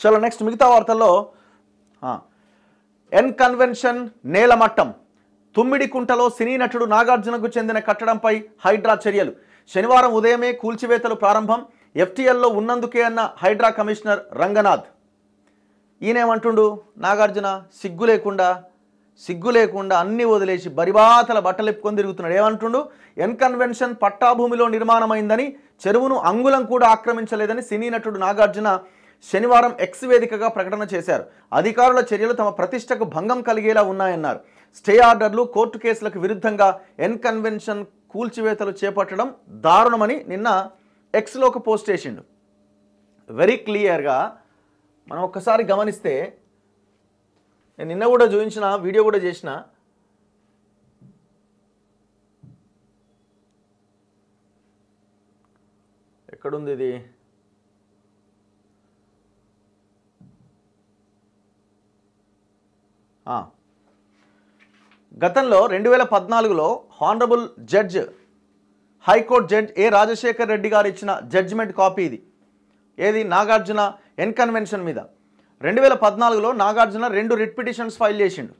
చలో నెక్స్ట్ మిగతా వార్తల్లో ఎన్ కన్వెన్షన్ నేలమట్టం. తుమ్మిడికుంటలో సినీ నటుడు నాగార్జునకు చెందిన కట్టడంపై హైడ్రా చర్యలు. శనివారం ఉదయమే కూల్చివేతలు ప్రారంభం. ఎఫ్టీఎల్లో ఉన్నందుకే అన్న హైడ్రా కమిషనర్ రంగనాథ్. ఈయనేమంటుండు, నాగార్జున సిగ్గు లేకుండా అన్ని వదిలేసి బరిబాతల బట్టలెప్పుకొని తిరుగుతున్నాడు. ఏమంటుండు, ఎన్ కన్వెన్షన్ పట్టాభూమిలో నిర్మాణమైందని, చెరువును అంగుళం కూడా ఆక్రమించలేదని సినీ నటుడు నాగార్జున శనివారం ఎక్స్ వేదికగా ప్రకటన చేశారు. అధికారుల చర్యలు తమ ప్రతిష్టకు భంగం కలిగేలా ఉన్నాయన్నారు. స్టే ఆర్డర్లు, కోర్టు కేసులకు విరుద్ధంగా ఎన్ కన్వెన్షన్ కూల్చివేతలు చేపట్టడం దారుణమని నిన్న ఎక్స్లో ఒక పోస్ట్ చేసిండు. వెరీ క్లియర్గా మనం ఒక్కసారి గమనిస్తే, నేను నిన్న కూడా చూపించిన, వీడియో కూడా చేసిన, ఎక్కడుంది ఇది, గతంలో 2014లో హానరబుల్ జడ్జ్, హైకోర్టు జడ్జ్ ఏ రాజశేఖర్ రెడ్డి గారు ఇచ్చిన జడ్జిమెంట్ కాపీ ఇది. ఏది, నాగార్జున ఎన్ కన్వెన్షన్ మీద 2014లో నాగార్జున 2 రిట్ పిటిషన్స్ ఫైల్ చేసిండు.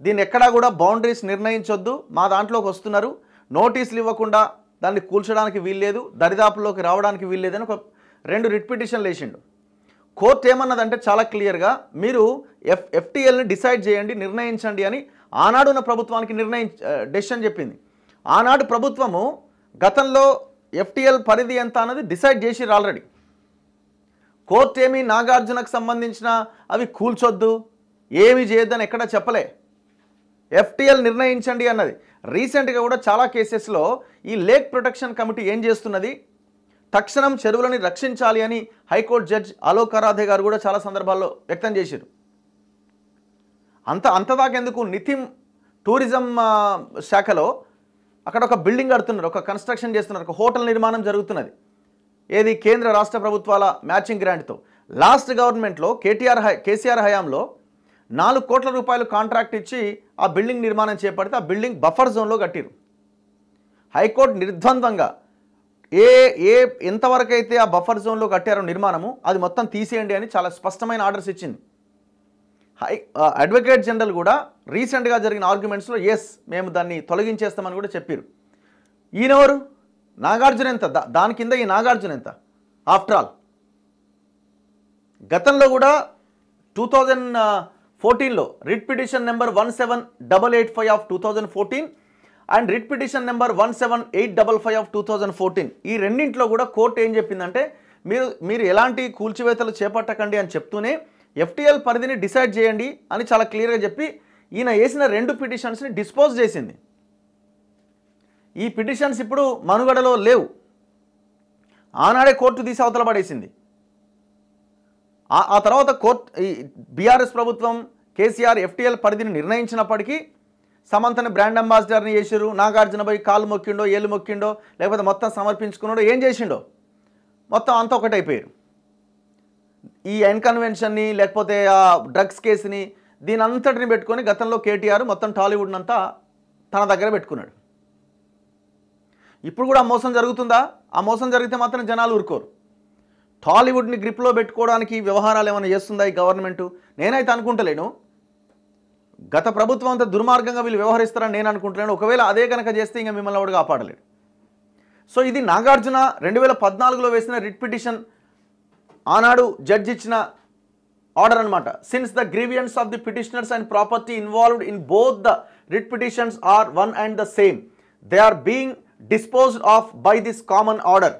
దీన్ని ఎక్కడా కూడా బౌండరీస్ నిర్ణయించొద్దు, మా దాంట్లోకి వస్తున్నారు, నోటీసులు ఇవ్వకుండా దాన్ని కూల్చడానికి వీల్లేదు, దరిదాపుల్లోకి రావడానికి వీల్లేదని ఒక 2 రిట్ పిటిషన్లు వేసిండు. కోర్టు ఏమన్నదంటే చాలా క్లియర్గా, మీరు ఎఫ్టీఎల్ని డిసైడ్ చేయండి, నిర్ణయించండి అని ఆనాడున్న ప్రభుత్వానికి డెసిషన్ చెప్పింది. ఆనాడు ప్రభుత్వము గతంలో ఎఫ్టీఎల్ పరిధి ఎంత అన్నది డిసైడ్ చేసిర్రు ఆల్రెడీ. కోర్టు ఏమి నాగార్జునకు సంబంధించిన అవి కూల్చొద్దు, ఏమి చేయొద్దని ఎక్కడా చెప్పలే, ఎఫ్టీఎల్ నిర్ణయించండి అన్నది. రీసెంట్గా కూడా చాలా కేసెస్లో ఈ లేక్ ప్రొటెక్షన్ కమిటీ ఏం చేస్తున్నది, తక్షణం చెరువులని రక్షించాలి అని హైకోర్టు జడ్జ్ అలోక్ అరాధే గారు కూడా చాలా సందర్భాల్లో వ్యక్తం చేశారు. అంతదాకెందుకు, నితిన్ టూరిజం శాఖలో అక్కడ ఒక బిల్డింగ్ కడుతున్నారు, ఒక కన్స్ట్రక్షన్ చేస్తున్నారు, ఒక హోటల్ నిర్మాణం జరుగుతున్నది. ఏది, కేంద్ర రాష్ట్ర ప్రభుత్వాల మ్యాచింగ్ గ్రాంట్తో. లాస్ట్ గవర్నమెంట్లో కేసీఆర్ హయాంలో 4 కోట్ల రూపాయలు కాంట్రాక్ట్ ఇచ్చి ఆ బిల్డింగ్ నిర్మాణం చేపడితే ఆ బిల్డింగ్ బఫర్ జోన్లో కట్టిరు. హైకోర్టు నిర్ద్వంద్వంగా ఎంతవరకు అయితే ఆ బఫర్ జోన్లో కట్టారో నిర్మాణము, అది మొత్తం తీసేయండి అని చాలా స్పష్టమైన ఆర్డర్స్ ఇచ్చింది. అడ్వకేట్ జనరల్ కూడా రీసెంట్గా జరిగిన ఆర్గ్యుమెంట్స్లో ఎస్ మేము దాన్ని తొలగించేస్తామని కూడా చెప్పారు. ఈయనెవరు, నాగార్జున ఎంత, దాని కింద ఈ నాగార్జున ఎంత? ఆఫ్టర్ ఆల్ గతంలో కూడా 2014లో writ petition number 17885 of 2014 and writ petition number 17855 of 2014, ఈ రెండింటిలో కూడా కోర్టు ఏం చెప్పిందంటే, మీరు ఎలాంటి కూల్చివేతలు చేపట్టకండి అని చెప్తూనే ఎఫ్టీఎల్ పరిధిని డిసైడ్ చేయండి అని చాలా క్లియర్గా చెప్పి ఈయన వేసిన 2 పిటిషన్స్ని డిస్పోజ్ చేసింది. ఈ పిటిషన్స్ ఇప్పుడు మనుగడలో లేవు, ఆనాడే కోర్టు తీసి అవతల పడేసింది. ఆ తర్వాత కోర్టు, ఈ బీఆర్ఎస్ ప్రభుత్వం కేసీఆర్ ఎఫ్టీఎల్ పరిధిని నిర్ణయించినప్పటికీ సమంతని బ్రాండ్ అంబాసిడర్ని చేసిరు, నాగార్జున పోయి కాలు మొక్కిండో, ఏళ్ళు మొక్కిండో, లేకపోతే మొత్తం సమర్పించుకున్నాడో, ఏం చేసిండో మొత్తం అంతా ఒకటైపోయారు. ఈ ఎన్ కన్వెన్షన్ని, లేకపోతే ఆ డ్రగ్స్ కేసుని, దీని అంతటిని పెట్టుకొని గతంలో కేటీఆర్ మొత్తం టాలీవుడ్ని అంతా తన దగ్గర పెట్టుకున్నాడు. ఇప్పుడు కూడా ఆ మోసం జరుగుతుందా? ఆ మోసం జరిగితే మాత్రం జనాలు ఊరుకోరు. టాలీవుడ్ని గ్రిప్లో పెట్టుకోవడానికి వ్యవహారాలు ఏమైనా చేస్తుందా ఈ గవర్నమెంటు? నేనైతే అనుకుంటలేను. గత ప్రభుత్వం అంతా దుర్మార్గంగా వీళ్ళు వ్యవహరిస్తారని నేను అనుకుంటున్నాను. ఒకవేళ అదే కనుక చేస్తే ఇంకా మిమ్మల్ని కూడా కాపాడలేడు. సో ఇది నాగార్జున 2014లో వేసిన రిట్ పిటిషన్, ఆనాడు జడ్జి ఇచ్చిన ఆర్డర్ అనమాట. Since the grievances of the petitioners and property involved in both the writ petitions are one and the same, they are being disposed of by this common order.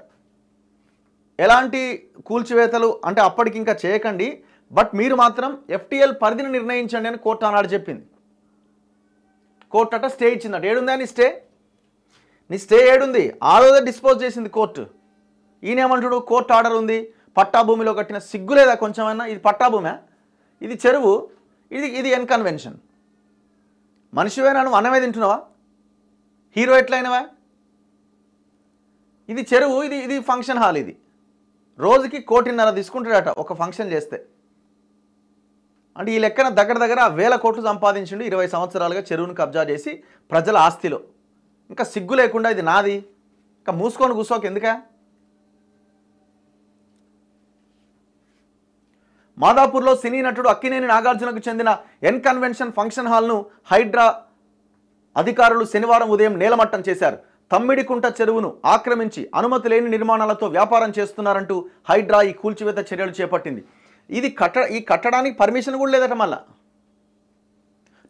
ఎలాంటి కూల్చివేతలు అంటే అప్పటికి ఇంకా చేయకండి, but మీరు మాత్రం ఎఫ్టీఎల్ పరిధిని నిర్ణయించండి అని కోర్టు ఆనాడు చెప్పింది. కోర్టు అట స్టే ఇచ్చిందట. ఏడుందా నీ స్టే ఏడుంది? ఆ రోజే డిస్పోజ్ చేసింది కోర్టు. ఈయనేమంటాడు, కోర్టు ఆర్డర్ ఉంది, పట్టాభూమిలో కట్టిన, సిగ్గు లేదా కొంచెమైనా? ఇది పట్టాభూమే, ఇది చెరువు, ఇది ఎన్ కన్వెన్షన్. మనిషివేనా నువ్వు? అన్నమే తింటున్నావా? హీరో ఎట్లయినవా? ఇది చెరువు, ఇది ఫంక్షన్ హాల్. ఇది రోజుకి 1.5 కోటి తీసుకుంటాడట ఒక ఫంక్షన్ చేస్తే. అంటే ఈ లెక్కన దగ్గర 1000 కోట్లు సంపాదించిండు 20 సంవత్సరాలుగా చెరువును కబ్జా చేసి ప్రజల ఆస్తిలో. ఇంకా సిగ్గు లేకుండా ఇది నాది, ఇంకా మూసుకొని కూర్చోక ఎందుక? మాదాపూర్లో సినీ నటుడు అక్కినేని నాగార్జునకు చెందిన ఎన్ కన్వెన్షన్ ఫంక్షన్ హాల్ను హైడ్రా అధికారులు శనివారం ఉదయం నేలమట్టం చేశారు. తమ్మిడికుంట చెరువును ఆక్రమించి అనుమతి లేని నిర్మాణాలతో వ్యాపారం చేస్తున్నారంటూ హైడ్రా ఈ కూల్చివేత చర్యలు చేపట్టింది. ఈ కట్టడానికి పర్మిషన్ కూడా లేదట. మళ్ళా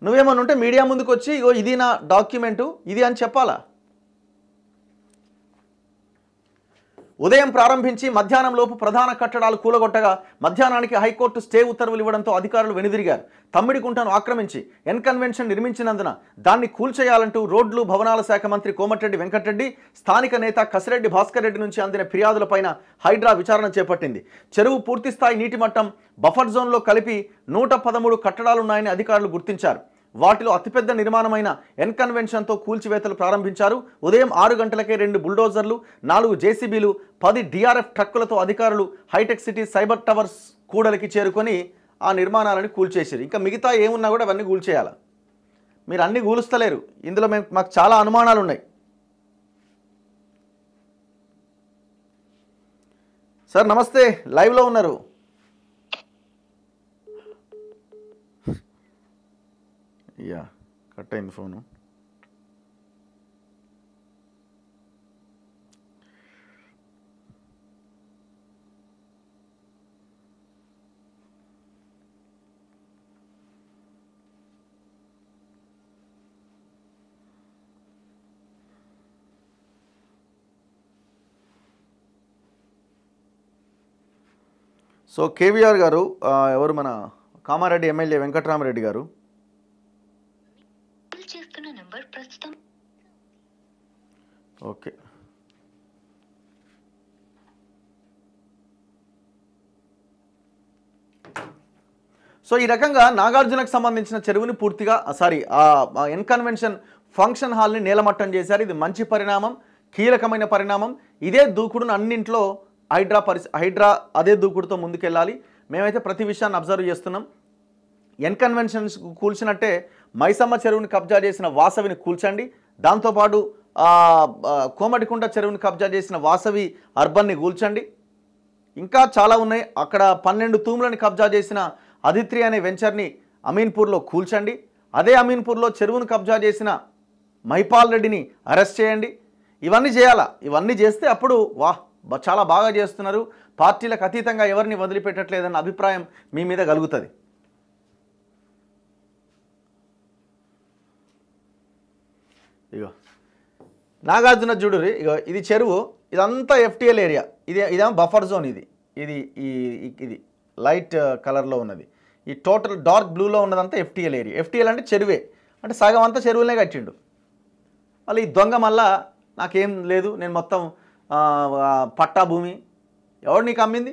నువ్వేమన్నా ఉంటే మీడియా ముందుకు వచ్చి ఇగో ఇది నా డాక్యుమెంటు ఇది అని చెప్పాలా? ఉదయం ప్రారంభించి మధ్యాహ్నం లోపు ప్రధాన కట్టడాలు కూలగొట్టగా మధ్యాహ్నానికి హైకోర్టు స్టే ఉత్తర్వులు ఇవ్వడంతో అధికారులు వెనుదిరిగారు. తమ్మిడికుంటను ఆక్రమించి ఎన్ కన్వెన్షన్ నిర్మించినందున దాన్ని కూల్చేయాలంటూ రోడ్లు భవనాల శాఖ మంత్రి కోమటిరెడ్డి వెంకటరెడ్డి, స్థానిక నేత కసిరెడ్డి భాస్కర్ రెడ్డి నుంచి అందిన ఫిర్యాదులపైన హైడ్రా విచారణ చేపట్టింది. చెరువు పూర్తిస్థాయి నీటి మట్టం బఫర్ జోన్లో కలిపి 113 కట్టడాలున్నాయని అధికారులు గుర్తించారు. వాటిలో అతిపెద్ద నిర్మాణమైన ఎన్ కన్వెన్షన్తో కూల్చివేతలు ప్రారంభించారు. ఉదయం 6 గంటలకే 2 బుల్డోజర్లు, 4 జేసీబీలు, 10 డిఆర్ఎఫ్ ట్రక్కులతో అధికారులు హైటెక్ సిటీ సైబర్ టవర్స్ కూడలికి చేరుకొని ఆ నిర్మాణాలను కూల్చేసారు. ఇంకా మిగతా ఏమున్నా కూడా అవన్నీ కూల్చేయాలి. మీరు అన్నీ కూలుస్తలేరు. ఇందులో మాకు చాలా అనుమానాలు ఉన్నాయి. సార్ నమస్తే, లైవ్లో ఉన్నారు. యా కట్ అయింది ఫోను. సో కేవీఆర్ గారు, ఎవరు మన కామారెడ్డి ఎమ్మెల్యే వెంకట్రామరెడ్డి గారు, ఓకే సో ఈ రకంగా నాగార్జునకు సంబంధించిన చెరువుని పూర్తిగా ఎన్ కన్వెన్షన్ ఫంక్షన్ హాల్ని నేలమట్టం చేశారు. ఇది మంచి పరిణామం, కీలకమైన పరిణామం. ఇదే దూకుడును అన్నింట్లో హైడ్రా అదే దూకుడుతో ముందుకెళ్ళాలి. మేమైతే ప్రతి విషయాన్ని అబ్జర్వ్ చేస్తున్నాం. ఎన్ కన్వెన్షన్స్ కూల్చినట్టే మైసమ్మ చెరువుని కబ్జా చేసిన వాసవిని కూల్చండి. దాంతోపాటు కోమటికుంట చెరువుని కబ్జా చేసిన వాసవి అర్బన్ని కూల్చండి. ఇంకా చాలా ఉన్నాయి. అక్కడ 12 తూములని కబ్జా చేసిన అదిత్రి అనే వెంచర్ని అమీన్పూర్లో కూల్చండి. అదే అమీన్పూర్లో చెరువును కబ్జా చేసిన మహిపాల్ రెడ్డిని అరెస్ట్ చేయండి. ఇవన్నీ చేయాలా. ఇవన్నీ చేస్తే అప్పుడు చాలా బాగా చేస్తున్నారు, పార్టీలకు అతీతంగా ఎవరిని వదిలిపెట్టట్లేదన్న అభిప్రాయం మీ మీద కలుగుతుంది. ఇగో నాగార్జున జుడురి, ఇగో ఇది చెరువు, ఇదంతా ఎఫ్టీఎల్ ఏరియా. ఇదేమో బఫర్ జోన్. ఇది లైట్ కలర్లో ఉన్నది. ఈ టోటల్ డార్క్ బ్లూలో ఉన్నదంతా ఎఫ్టీఎల్ ఏరియా. ఎఫ్టీఎల్ అంటే చెరువే, అంటే సగం అంతా చెరువులనే కట్టిండు. మళ్ళీ ఈ దొంగ నాకేం లేదు, నేను మొత్తం పట్టా భూమి. ఎవడు నీకు అమ్మింది?